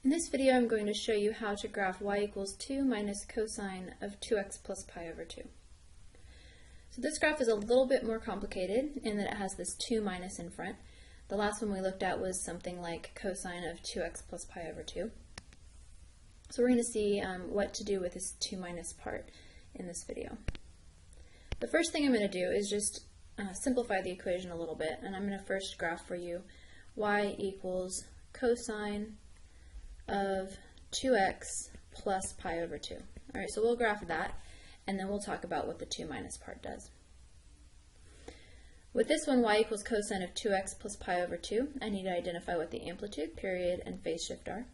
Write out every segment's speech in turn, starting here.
In this video, I'm going to show you how to graph y equals 2 minus cosine of 2x plus pi over 2. So this graph is a little bit more complicated in that it has this 2 minus in front. The last one we looked at was something like cosine of 2x plus pi over 2. So we're going to see what to do with this 2 minus part in this video. The first thing I'm going to do is just simplify the equation a little bit, and I'm going to first graph for you y equals cosine of 2x plus pi over 2. Alright, so we'll graph that, and then we'll talk about what the 2 minus part does. With this one, y equals cosine of 2x plus pi over 2, I need to identify what the amplitude, period, and phase shift are.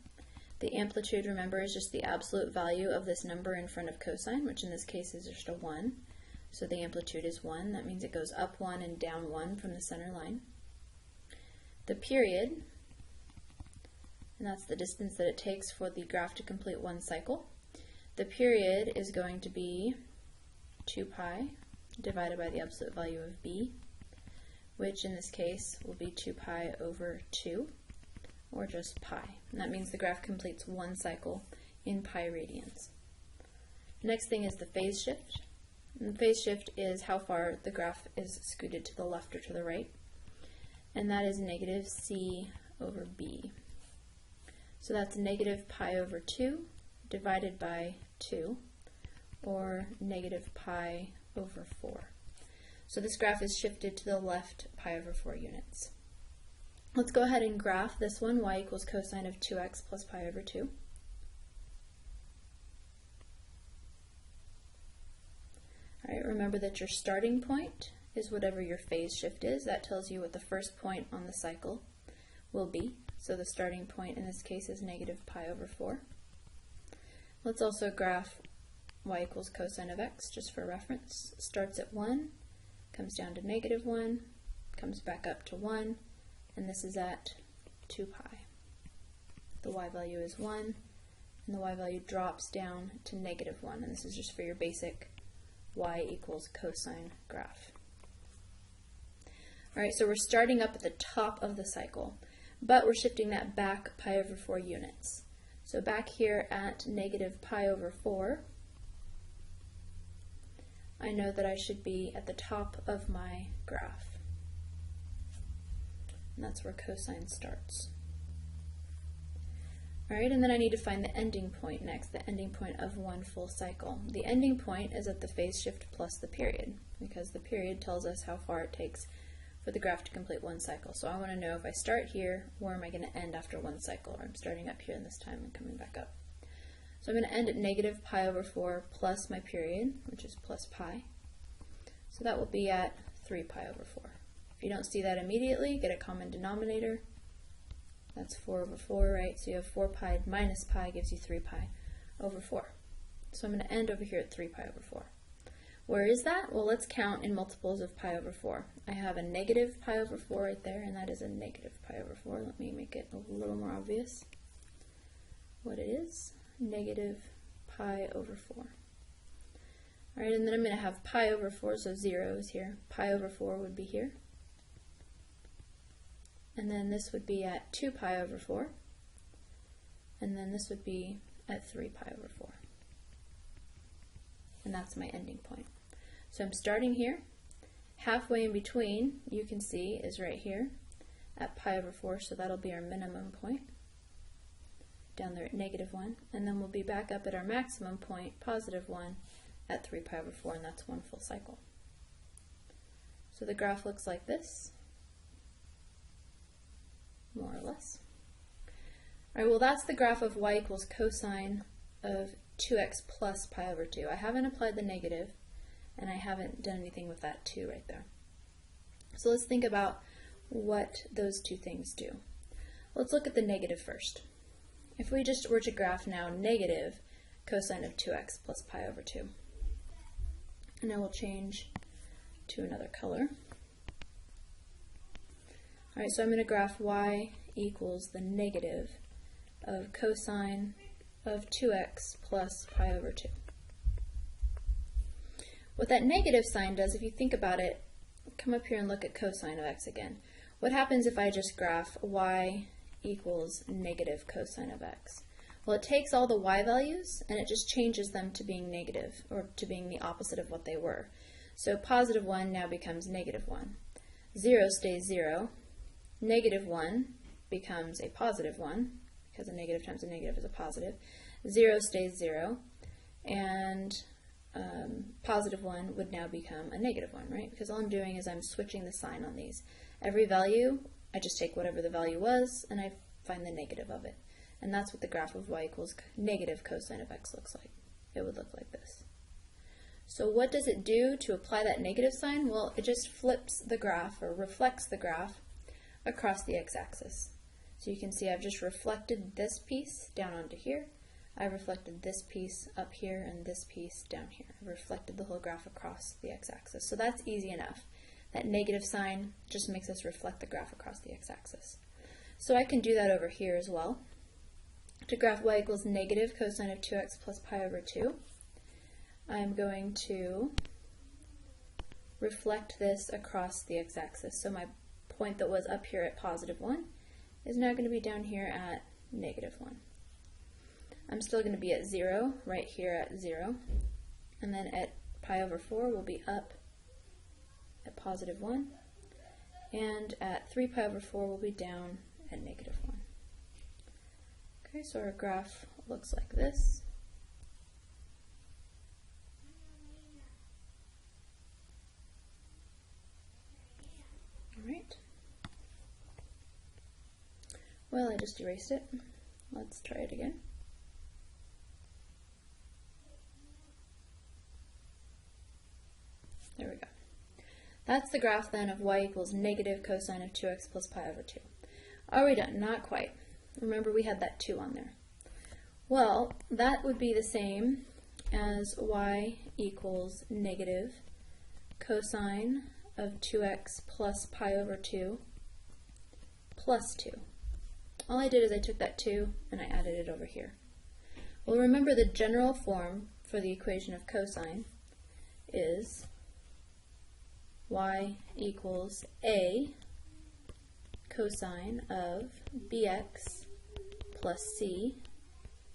The amplitude, remember, is just the absolute value of this number in front of cosine, which in this case is just a 1. So the amplitude is 1. That means it goes up 1 and down 1 from the center line. The period, and that's the distance that it takes for the graph to complete one cycle. The period is going to be 2 pi divided by the absolute value of b, which in this case will be 2 pi over 2, or just pi. And that means the graph completes one cycle in pi radians. The next thing is the phase shift. And the phase shift is how far the graph is scooted to the left or to the right. And that is negative c over b. So that's negative pi over 2 divided by 2, or negative pi over 4. So this graph is shifted to the left pi over 4 units. Let's go ahead and graph this one, y equals cosine of 2x plus pi over 2. Alright, remember that your starting point is whatever your phase shift is. That tells you what the first point on the cycle will be. So the starting point in this case is negative pi over 4. Let's also graph y equals cosine of x, just for reference. Starts at 1, comes down to negative 1, comes back up to 1, and this is at 2 pi. The y value is 1, and the y value drops down to negative 1, and this is just for your basic y equals cosine graph. Alright, so we're starting up at the top of the cycle, but we're shifting that back pi over 4 units. So back here at negative pi over 4, I know that I should be at the top of my graph. And that's where cosine starts. Alright, and then I need to find the ending point next, the ending point of one full cycle. The ending point is at the phase shift plus the period, because the period tells us how far it takes for the graph to complete one cycle. So I want to know if I start here, where am I going to end after one cycle? Or I'm starting up here this time and coming back up. So I'm going to end at negative pi over 4 plus my period, which is plus pi. So that will be at 3 pi over 4. If you don't see that immediately, get a common denominator. That's 4 over 4, right? So you have 4 pi minus pi gives you 3 pi over 4. So I'm going to end over here at 3 pi over 4. Where is that? Well, let's count in multiples of pi over 4. I have a negative pi over 4 right there, and that is a negative pi over 4. Let me make it a little more obvious what it is. Negative pi over 4. Alright, and then I'm going to have pi over 4, so 0 is here. Pi over 4 would be here. And then this would be at 2 pi over 4. And then this would be at 3 pi over 4. And that's my ending point. So I'm starting here. Halfway in between, you can see, is right here at pi over 4, so that'll be our minimum point down there at negative 1. And then we'll be back up at our maximum point, positive 1, at 3 pi over 4, and that's one full cycle. So the graph looks like this, more or less. All right, well, that's the graph of y equals cosine of 2x plus pi over 2. I haven't applied the negative, and I haven't done anything with that 2 right there. So let's think about what those two things do. Let's look at the negative first. If we just were to graph now negative cosine of 2x plus pi over 2, and I will change to another color. Alright, so I'm going to graph y equals the negative of cosine of 2x plus pi over 2. What that negative sign does, if you think about it, come up here and look at cosine of x again. What happens if I just graph y equals negative cosine of x? Well, it takes all the y values and it just changes them to being negative, or to being the opposite of what they were. So positive 1 now becomes negative 1. 0 stays 0. Negative 1 becomes a positive 1, because a negative times a negative is a positive. 0 stays 0, and positive 1 would now become a negative 1, right? Because all I'm doing is I'm switching the sign on these. Every value, I just take whatever the value was, and I find the negative of it. And that's what the graph of y equals negative cosine of x looks like. It would look like this. So what does it do to apply that negative sign? Well, it just flips the graph, or reflects the graph, across the x-axis. So you can see I've just reflected this piece down onto here. I reflected this piece up here and this piece down here. I reflected the whole graph across the x-axis. So that's easy enough. That negative sign just makes us reflect the graph across the x-axis. So I can do that over here as well. To graph y equals negative cosine of 2x plus pi over 2, I'm going to reflect this across the x-axis. So my point that was up here at positive 1 is now going to be down here at negative 1. I'm still going to be at 0, right here at 0, and then at pi over 4 we'll be up at positive 1, and at 3 pi over 4 we'll be down at negative 1. Okay, so our graph looks like this. Alright. Well, I just erased it. Let's try it again. There we go. That's the graph then of y equals negative cosine of 2x plus pi over 2. Are we done? Not quite. Remember we had that 2 on there. Well, that would be the same as y equals negative cosine of 2x plus pi over 2 plus 2. All I did is I took that 2 and I added it over here. Well, remember the general form for the equation of cosine is y equals a cosine of bx plus c,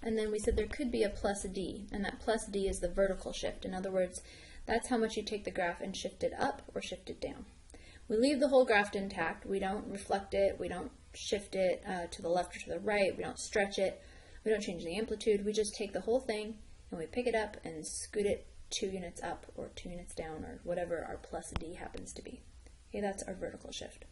and then we said there could be a plus d, and that plus d is the vertical shift. In other words, that's how much you take the graph and shift it up or shift it down. We leave the whole graph intact. We don't reflect it, we don't shift it to the left or to the right, we don't stretch it, we don't change the amplitude. We just take the whole thing and we pick it up and scoot it 2 units up or 2 units down, or whatever our plus d happens to be. Okay, that's our vertical shift.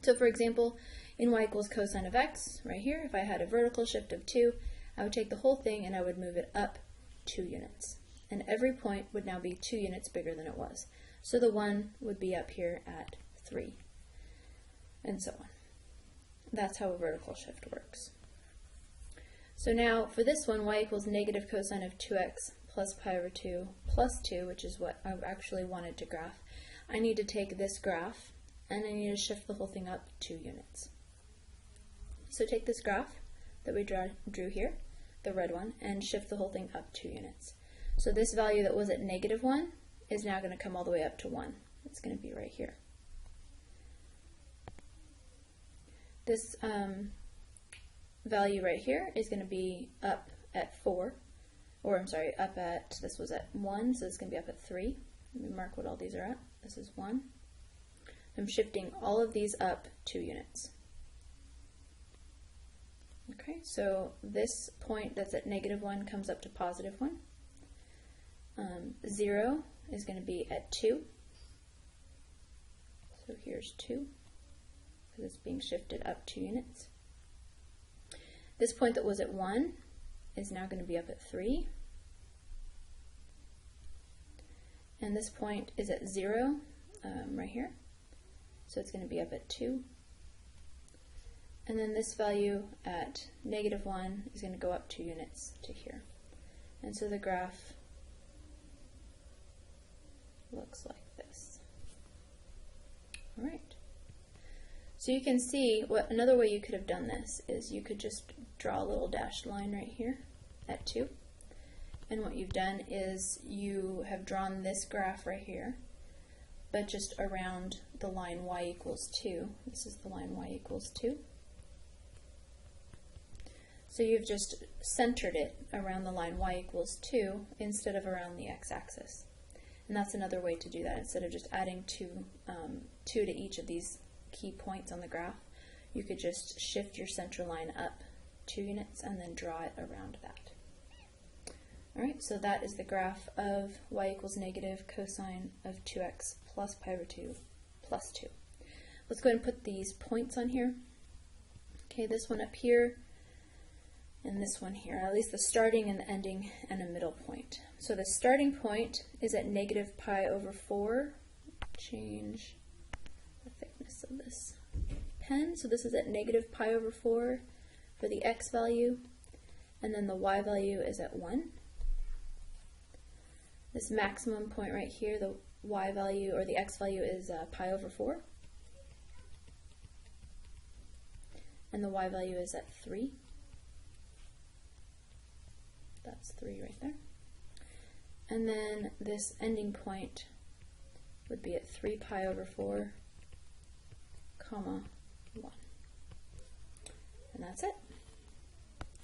So for example, in y equals cosine of x, right here, if I had a vertical shift of 2, I would take the whole thing and I would move it up 2 units. And every point would now be 2 units bigger than it was. So the 1 would be up here at 3, and so on. That's how a vertical shift works. So now for this one, y equals negative cosine of 2x plus pi over 2 plus 2, which is what I actually wanted to graph. I need to take this graph and I need to shift the whole thing up 2 units. So take this graph that we drew here, the red one, and shift the whole thing up 2 units. So this value that was at negative 1 is now going to come all the way up to 1. It's going to be right here. This value right here is going to be up at 4, or I'm sorry, up at, this was at 1, so it's going to be up at 3. Let me mark what all these are at. This is 1. I'm shifting all of these up 2 units. Okay, so this point that's at negative 1 comes up to positive 1. 0 is going to be at 2. So here's 2, because it's being shifted up 2 units. This point that was at 1 is now going to be up at 3. And this point is at 0 right here. So it's going to be up at 2. And then this value at negative 1 is going to go up 2 units to here. And so the graph looks like this. All right. So you can see what another way you could have done this is you could just draw a little dashed line right here at 2. And what you've done is you have drawn this graph right here, but just around the line y equals 2. This is the line y equals 2. So you've just centered it around the line y equals 2 instead of around the x-axis. And that's another way to do that. Instead of just adding 2 to each of these key points on the graph, you could just shift your center line up 2 units and then draw it around that. Alright, so that is the graph of y equals negative cosine of 2x plus pi over 2 plus 2. Let's go ahead and put these points on here. Okay, this one up here and this one here, at least the starting and the ending and a middle point. So the starting point is at negative pi over 4. Change the thickness of this pen. So this is at negative pi over 4 for the x value, and then the y value is at 1. This maximum point right here, the y value or the x value is pi over 4. And the y value is at 3. That's 3 right there. And then this ending point would be at 3 pi over 4, comma 1. And that's it.